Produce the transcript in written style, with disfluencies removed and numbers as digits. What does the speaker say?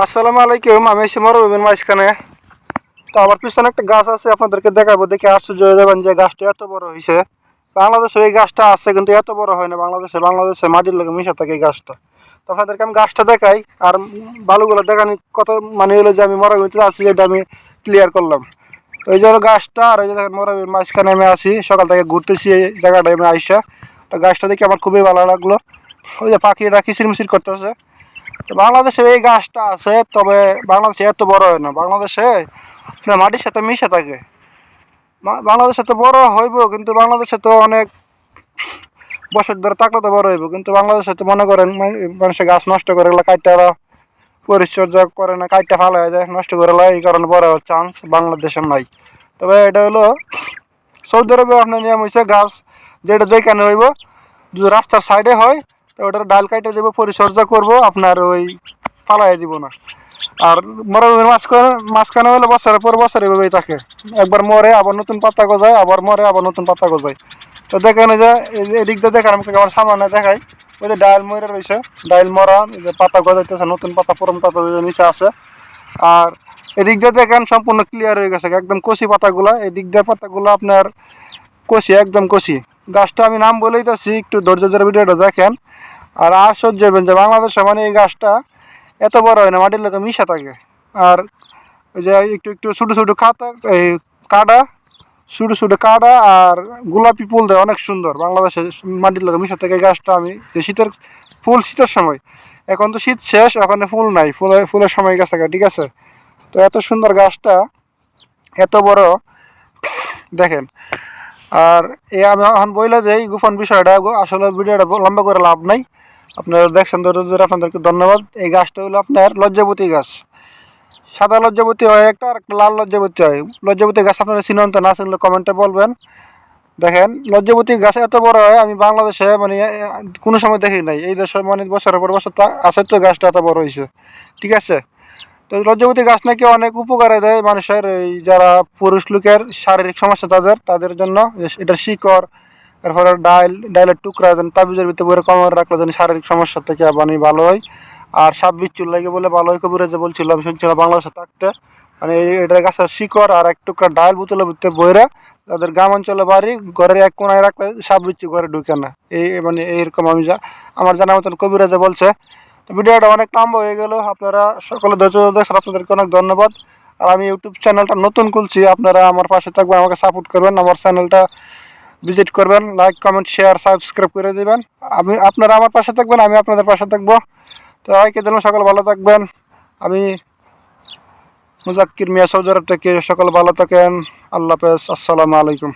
আসসালামু আলাইকুম। আমি এসে মরুভূমির মাঝখানে। তো আমার পিছনে একটা গাছ আছে, আপনাদেরকে দেখাবো, দেখে আশ্চর্য হয়ে যাবেন যে গাছটা এত বড় হয়েছে। বাংলাদেশে এই গাছটা আছে কিন্তু এত বড় হয় না। বাংলাদেশে মাটির লোকে মিশে থাকে এই গাছটা। তো আপনাদেরকে আমি গাছটা দেখাই আর বালুগুলো দেখানি কত, মানে হলো যে আমি মরুভূমিতে আছি এটা আমি ক্লিয়ার করলাম। তো এই যে হলো গাছটা, আর এই যে দেখেন মরুভূমির মাঝখানে আমি আছি, সকাল থেকে ঘুরতেছি এই জায়গাটায় আমি আইসা। তো গাছটা দেখে আমার খুবই ভালো লাগলো। ওই যে পাখিরা কিচিরমিচির করতেছে। তো বাংলাদেশে এই গাছটা আছে, তবে বাংলাদেশে এত বড় হয় না। বাংলাদেশে আপনার মাটির সাথে মিশে থাকে। বাংলাদেশে তো বড় হইব, কিন্তু বাংলাদেশে তো অনেক বছর ধরে থাকলে তো বড় হইব, কিন্তু বাংলাদেশে তো মনে করেন মানুষের গাছ নষ্ট করে এগুলো কাইটা পরিচর্যা করে না, কাইটা ভালো হয়ে যায়, নষ্ট করে লাই, এই কারণে বড় হওয়ার চান্স বাংলাদেশে নাই। তবে এটা হলো সৌদি আরবে আপনার নিয়ম হয়েছে গাছ যেটা যেখানে হইব, যদি রাস্তার সাইডে হয় তো ওটার ডাল কাইটে দেবো, পরিচর্যা করবো, আপনার ওই ফালাই দিব না। আর মরুভূমির মাঝখানে হলে বছরের পর বছর এভাবেই থাকে। একবার মরে আবার নতুন পাতা গজায়, আবার মরে আবার নতুন পাতা গজায়। তো দেখেন যে এদিক দিয়ে দেখেন, আমাকে আমার সামনে দেখাই, ওই যে ডাইল মরে রয়েছে, ডাইল মরা, যে পাতা গজাইতেছে, নতুন পাতা পুরনো পাতা নিচে আছে। আর এদিক দিয়ে দেখেন সম্পূর্ণ ক্লিয়ার হয়ে গেছে, একদম কচি পাতাগুলা। এদিক দিয়ে পাতাগুলো আপনার কচি, একদম কচি। গাছটা আমি নাম বলেই যাচ্ছি, একটু ধৈর্য ধরে ভিডিওটা দেখেন। আর আশ্চর্য হবেন যে বাংলাদেশে মানে এই গাছটা এত বড় হয় না, মাটির লোকে মিশা থাকে। আর ওই যে একটু একটু ছোটো ছোটো খাতা, এই কাটা, ছোটো ছোটো কাটা আর গোলাপি ফুল দেয়, অনেক সুন্দর। বাংলাদেশে মাটির লোকে মিশা থাকে গাছটা। আমি যে শীতের ফুল শীতের সময়, এখন তো শীত শেষ, ওখানে ফুল নাই, ফুলের সময় গেছে, ঠিক আছে। তো এত সুন্দর গাছটা, এত বড়, দেখেন। আর আমি এখন বইলে যে এই গোপন বিষয়টা, আসলে ভিডিওটা লম্বা করে লাভ নাই। আপনারা দেখছেন ধরে, আপনাদেরকে ধন্যবাদ। এই গাছটা হলো আপনার লজ্জাবতী গাছ। সাদা লজ্জাবতী হয় একটা, আর একটা লাল লজ্জাবতী হয়। লজ্জাবতী গাছ আপনারা চিনেন তো, না চিনলে কমেন্টে বলবেন। দেখেন লজ্জাবতী গাছ এত বড় হয়, আমি বাংলাদেশে মানে কোনো সময় দেখি নাই। এই দেশে মানে বছরের পর বছর আছে তো গাছটা এত বড় হয়েছে, ঠিক আছে। তো লজ্জাবতী গাছ নাকি অনেক উপকারে দেয় মানুষের, এই যারা পুরুষ লোকের শারীরিক সমস্যা তাদের জন্য। এটার শিকড়, এরপরে ডাইলের টুকরা যেন তাবিজের ভিতরে পরে কমর রাখলে যেন শারীরিক সমস্যা থেকে মানে ভালো হয়। আর সাপ বিচ্ছুর লাগে বলে ভালো হয়, কবিরাজে বলছিল, আমি শুনছিলাম বাংলাদেশে থাকতে। মানে এটার গাছের শিকড় আর এক টুকরা ডাইল বোতলের ভিতরে বইরা, তাদের গ্রাম অঞ্চলে বাড়ি, ঘরের এক কোনায় রাখলে সাপ বিচ্ছু ঘরে ঢুকে না। এই মানে এইরকম আমি আমার জানা মতন কবিরাজে বলছে। তো ভিডিওটা অনেক লম্বা হয়ে গেল, আপনারা সকলে ধৈর্য দেখছেন, আপনাদেরকে অনেক ধন্যবাদ। আর আমি ইউটিউব চ্যানেলটা নতুন খুলছি, আপনারা আমার পাশে থাকবেন, আমাকে সাপোর্ট করবেন, আমার চ্যানেলটা ভিজিট করবেন, লাইক কমেন্ট শেয়ার সাবস্ক্রাইব করে দেবেন। আপনারা আমার পাশে থাকবেন, আমি আপনাদের পাশে থাকবো। তো আজকে দিন সকলে ভালো থাকবেন। আমি মুজাক্কির মিয়া, সৌদি আরব থেকে। সকলে ভালো থাকেন। আল্লাহ হাফেজ, আসসালামু আলাইকুম।